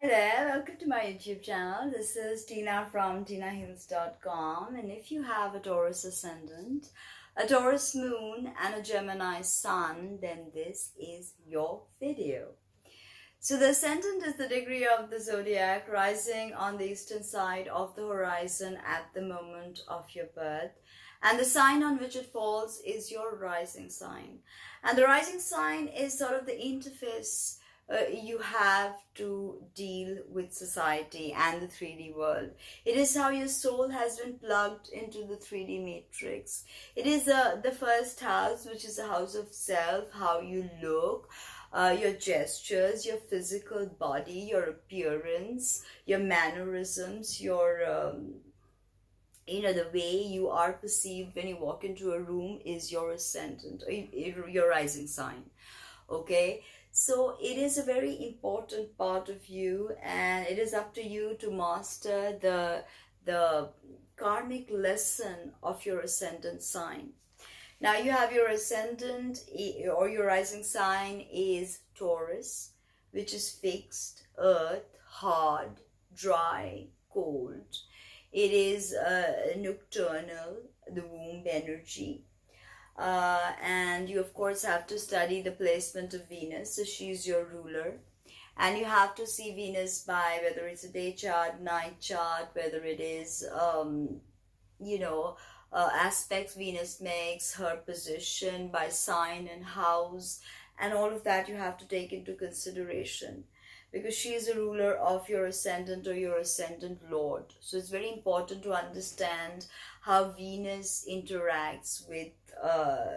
Hi there, welcome to my YouTube channel. This is Tina from tinahills.com, and if you have a Taurus ascendant, a Taurus moon, and a Gemini sun, then this is your video. So the ascendant is the degree of the zodiac rising on the eastern side of the horizon at the moment of your birth, and the sign on which it falls is your rising sign. And the rising sign is sort of the interface you have to deal with society and the 3D world. It is how your soul has been plugged into the 3D matrix. It is the first house, which is a house of self, how you look, your gestures, your physical body, your appearance, your mannerisms, the way you are perceived when you walk into a room is your ascendant, or your rising sign. Okay, so it is a very important part of you, and it is up to you to master the karmic lesson of your ascendant sign. Now you have your ascendant or your rising sign is Taurus, which is fixed, earth, hard, dry, cold. It is nocturnal, the womb energy. And you of course have to study the placement of Venus, so she's your ruler, and you have to see Venus by whether it's a day chart, night chart, whether it is aspects Venus makes, her position by sign and house, and all of that you have to take into consideration, because she is a ruler of your ascendant or your ascendant lord. So it's very important to understand how Venus interacts with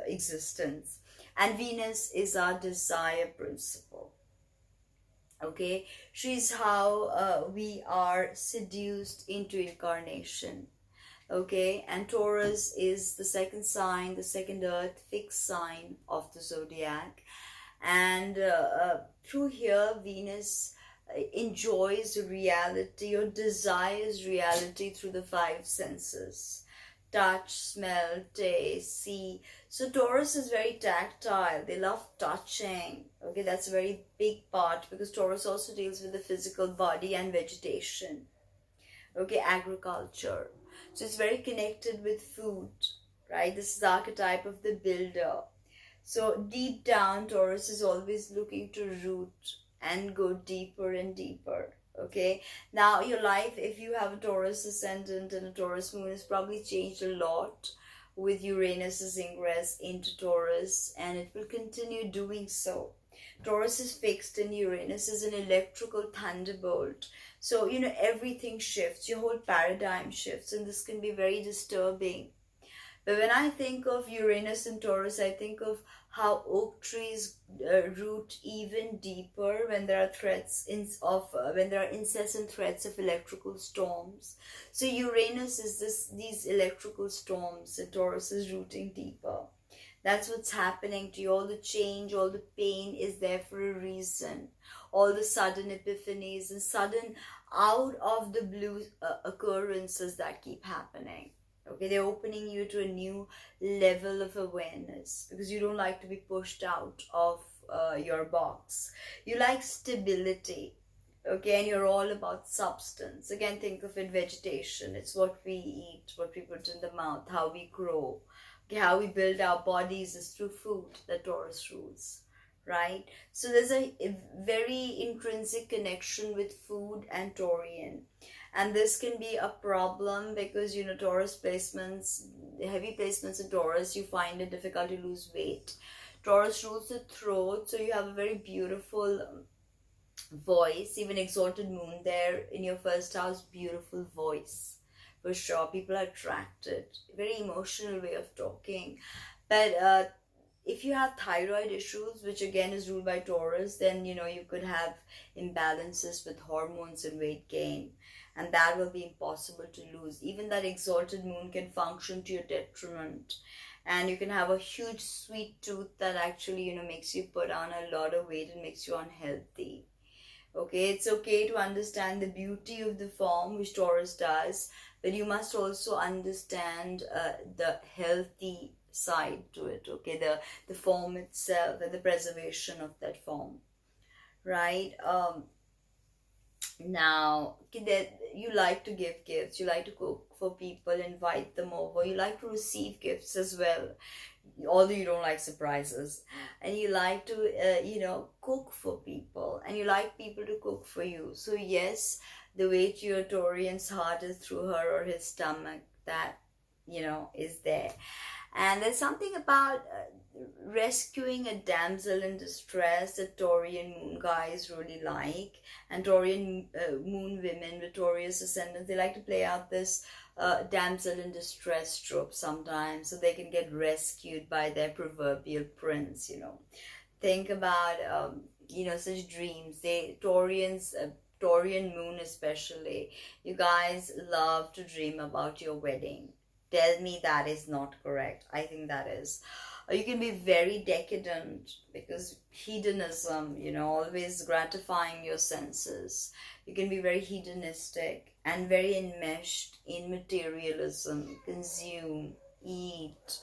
existence. And Venus is our desire principle. Okay, she's how we are seduced into incarnation. Okay, and Taurus is the second sign, the second earth fixed sign of the zodiac. And through here, Venus enjoys reality or desires reality through the five senses: touch, smell, taste, see. So Taurus is very tactile. They love touching. Okay, that's a very big part, because Taurus also deals with the physical body and vegetation. Okay, agriculture. So it's very connected with food, right? This is the archetype of the builder. So deep down, Taurus is always looking to root and go deeper and deeper. Okay, now your life, if you have a Taurus ascendant and a Taurus moon, has probably changed a lot with Uranus's ingress into Taurus, and it will continue doing so. Taurus is fixed and Uranus is an electrical thunderbolt. So, everything shifts, your whole paradigm shifts, and this can be very disturbing. But when I think of Uranus and Taurus, I think of how oak trees root even deeper when there are when there are incessant threats of electrical storms. So Uranus is these electrical storms, and Taurus is rooting deeper. That's what's happening to you. All the change, all the pain is there for a reason. All the sudden epiphanies and sudden out of the blue occurrences that keep happening. Okay, they're opening you to a new level of awareness, because you don't like to be pushed out of your box. You like stability. Okay, and you're all about substance. Again, think of it, vegetation. It's what we eat, what we put in the mouth, how we grow. Okay, how we build our bodies is through food, the Taurus rules, right? So there's a very intrinsic connection with food and Taurian. And this can be a problem because, Taurus placements, heavy placements in Taurus, you find it difficult to lose weight. Taurus rules the throat, so you have a very beautiful voice, even exalted moon there in your first house, beautiful voice. For sure, people are attracted. Very emotional way of talking. But if you have thyroid issues, which again is ruled by Taurus, then you could have imbalances with hormones and weight gain, and that will be impossible to lose. Even that exalted moon can function to your detriment, and you can have a huge sweet tooth that actually makes you put on a lot of weight and makes you unhealthy. Okay, it's okay to understand the beauty of the form, which Taurus does, but you must also understand the healthy side to it. Okay, the form itself and the preservation of that form, right? Now, you like to give gifts, you like to cook for people, invite them over, you like to receive gifts as well, although you don't like surprises, and you like to cook for people, and you like people to cook for you. So yes, the way to your Taurian's heart is through her or his stomach. That is there. And there's something about rescuing a damsel in distress that Taurian moon guys really like. And Taurian moon women with Taurus ascendants, they like to play out this damsel in distress trope sometimes, so they can get rescued by their proverbial prince. Think about such dreams. Taurian moon especially, you guys love to dream about your wedding. Tell me that is not correct. I think that is. Or you can be very decadent because hedonism, always gratifying your senses. You can be very hedonistic and very enmeshed in materialism, consume, eat,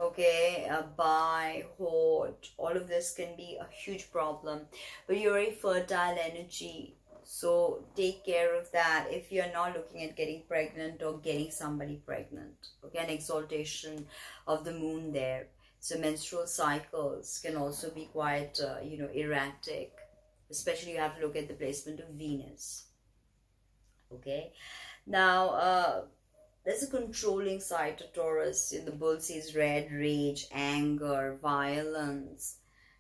okay, buy, hoard. All of this can be a huge problem. But you're a fertile energy, so take care of that if you're not looking at getting pregnant or getting somebody pregnant. Okay, an exaltation of the moon there. So menstrual cycles can also be quite, erratic. Especially you have to look at the placement of Venus. Okay. Now, there's a controlling side to Taurus. The bull sees red, rage, anger, violence.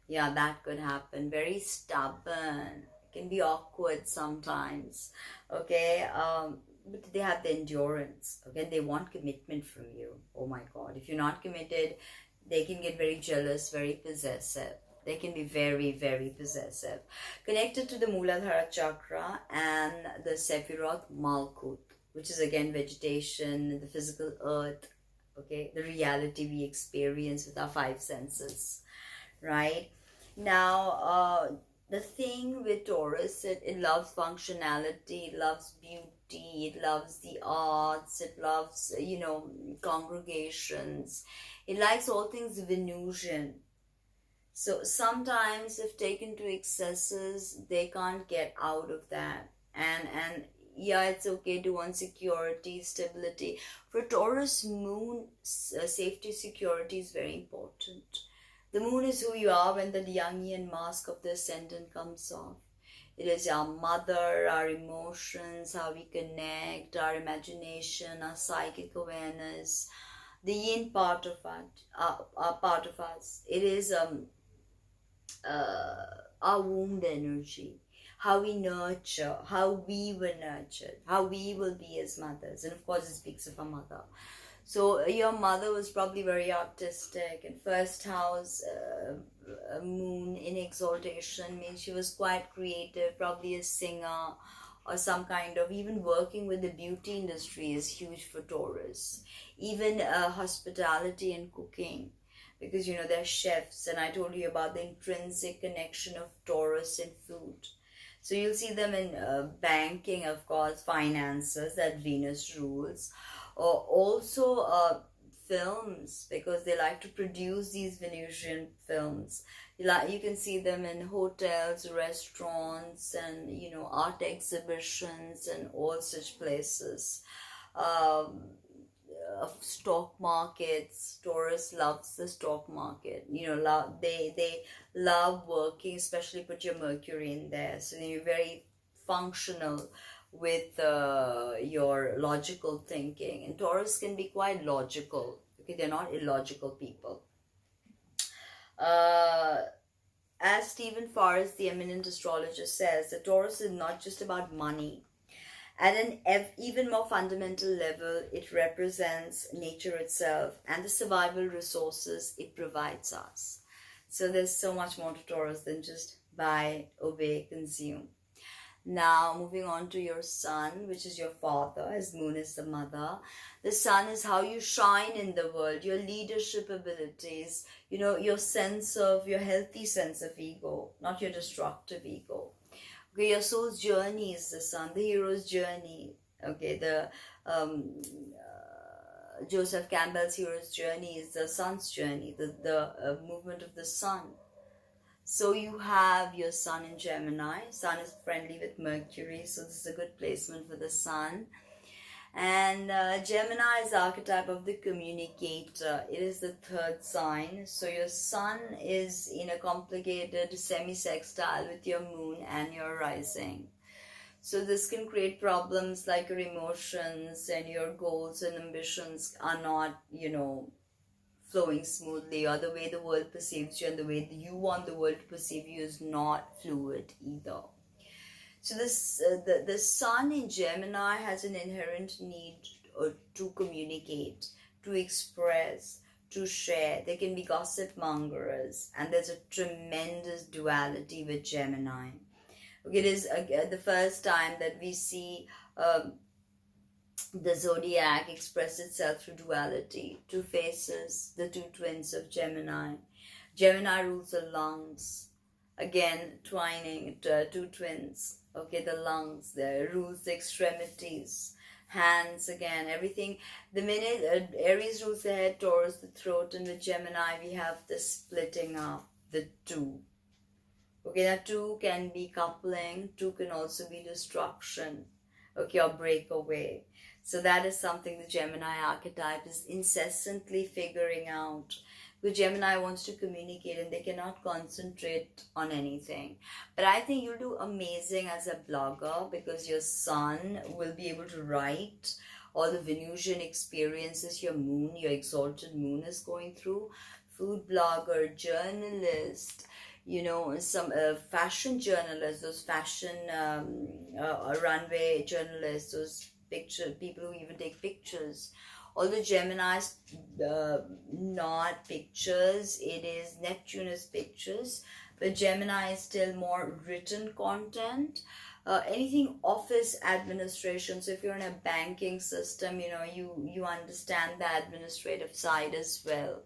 Yeah, that could happen. Very stubborn. Can be awkward sometimes. Okay. But they have the endurance. Okay. They want commitment from you. Oh my God. If you're not committed, they can get very jealous, very possessive. They can be very, very possessive. Connected to the Muladhara chakra and the Sephiroth Malkut, which is again vegetation, the physical earth, okay, the reality we experience with our five senses, right? Now, the thing with Taurus, it loves functionality, it loves beauty, it loves the arts, it loves, congregations. It likes all things Venusian. So sometimes if taken to excesses, they can't get out of that. And yeah, it's okay to want security, stability. For Taurus moon, safety, security is very important. The moon is who you are when the Yangian mask of the ascendant comes off. It is our mother, our emotions, how we connect, our imagination, our psychic awareness, the yin part of it, part of us. It is our wound energy, how we nurture, how we were nurtured, how we will be as mothers. And of course, it speaks of our mother. So your mother was probably very artistic, and first house moon in exaltation means she was quite creative, probably a singer or some kind of, even working with the beauty industry is huge for Taurus. Even hospitality and cooking, because they're chefs, and I told you about the intrinsic connection of Taurus and food. So you'll see them in banking, of course, finances that Venus rules, or also films, because they like to produce these Venusian films. You can see them in hotels, restaurants, and art exhibitions and all such places. Of stock markets. Taurus loves the stock market. They love working, especially put your Mercury in there. So you're very functional with your logical thinking. And Taurus can be quite logical. Okay, they're not illogical people. As Stephen Forrest, the eminent astrologer, says, the Taurus is not just about money. At an even more fundamental level, it represents nature itself and the survival resources it provides us. So there's so much more to Taurus than just buy, obey, consume. Now, moving on to your sun, which is your father, as moon is the mother. The sun is how you shine in the world, your leadership abilities, your your healthy sense of ego, not your destructive ego. Okay, your soul's journey is the sun, the hero's journey. Okay, the Joseph Campbell's hero's journey is the sun's journey, the movement of the sun. So you have your sun in Gemini. Sun is friendly with Mercury, so this is a good placement for the sun. And Gemini is the archetype of the communicator. It is the third sign. So your sun is in a complicated semi-sextile with your moon and your rising. So this can create problems like your emotions and your goals and ambitions are not, flowing smoothly, or the way the world perceives you and the way you want the world to perceive you is not fluid either. So this the sun in Gemini has an inherent need to communicate, to express, to share. They can be gossip mongers, and there's a tremendous duality with Gemini. Okay, it is the first time that we see the zodiac express itself through duality. Two faces, the two twins of Gemini. Gemini rules the lungs. Again, twining, two twins. Okay, the lungs there rules the extremities. Hands again, everything. The minute Aries rules the head, Taurus the throat, and with Gemini we have the splitting up, the two. Okay, now two can be coupling, two can also be destruction, okay, or breakaway. So that is something the Gemini archetype is incessantly figuring out. Because Gemini wants to communicate and they cannot concentrate on anything. But I think you'll do amazing as a blogger because your sun will be able to write all the Venusian experiences your moon, your exalted moon is going through. Food blogger, journalist, some fashion journalists, those fashion runway journalists, those people who even take pictures. Although Gemini's not pictures, it is Neptunus pictures, but Gemini is still more written content. Anything office administration. So if you're in a banking system, you understand the administrative side as well.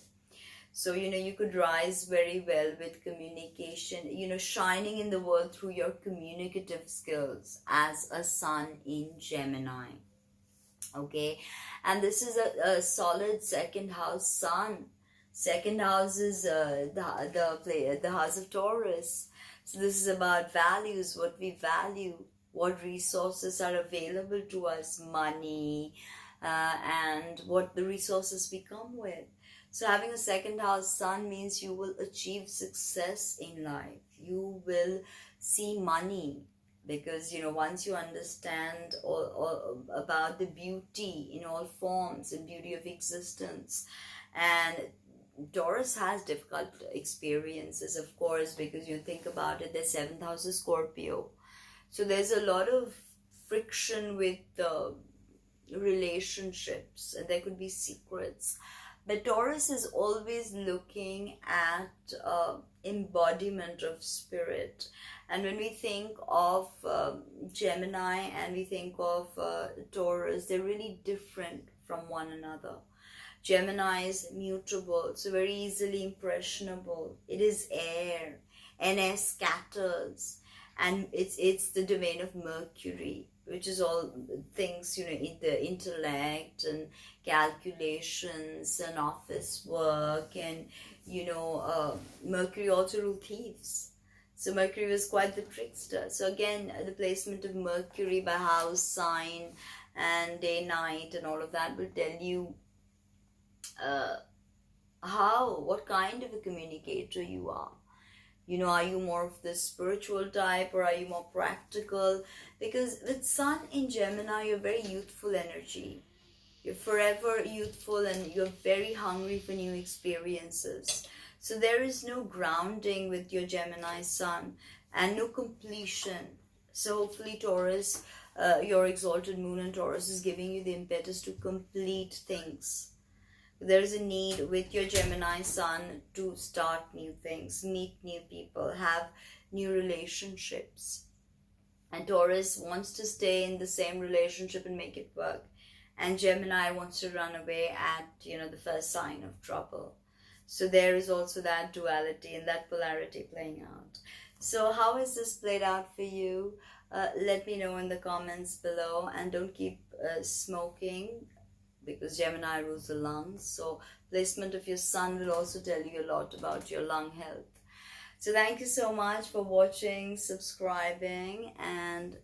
So, you could rise very well with communication, shining in the world through your communicative skills as a sun in Gemini. Okay, and this is a solid second house sun. Second house is the house of Taurus. So this is about values, what we value, what resources are available to us, money, and what the resources we come with. So having a second house sun means you will achieve success in life. You will see money because, once you understand all about the beauty in all forms and beauty of existence. And Taurus has difficult experiences, of course, because you think about it, their 7th house is Scorpio. So there's a lot of friction with relationships and there could be secrets. But Taurus is always looking at embodiment of spirit. And when we think of Gemini and we think of Taurus, they're really different from one another. Gemini is mutable, so very easily impressionable. It is air, and air scatters. And it's the domain of Mercury, which is all things, in the intellect and calculations and office work. And, Mercury also ruled thieves. So Mercury was quite the trickster. So again, the placement of Mercury by house, sign, and day, night, and all of that will tell you what kind of a communicator you are. Are you more of the spiritual type or are you more practical? Because with Sun in Gemini, you're very youthful energy. You're forever youthful and you're very hungry for new experiences. So there is no grounding with your Gemini Sun and no completion. So hopefully Taurus, your exalted moon in Taurus is giving you the impetus to complete things. There is a need with your Gemini Sun to start new things, meet new people, have new relationships. And Taurus wants to stay in the same relationship and make it work. And Gemini wants to run away at, the first sign of trouble. So there is also that duality and that polarity playing out. So how has this played out for you? Let me know in the comments below, and don't keep smoking, because Gemini rules the lungs. So placement of your sun will also tell you a lot about your lung health. So thank you so much for watching, subscribing, and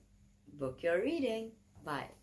book your reading. Bye.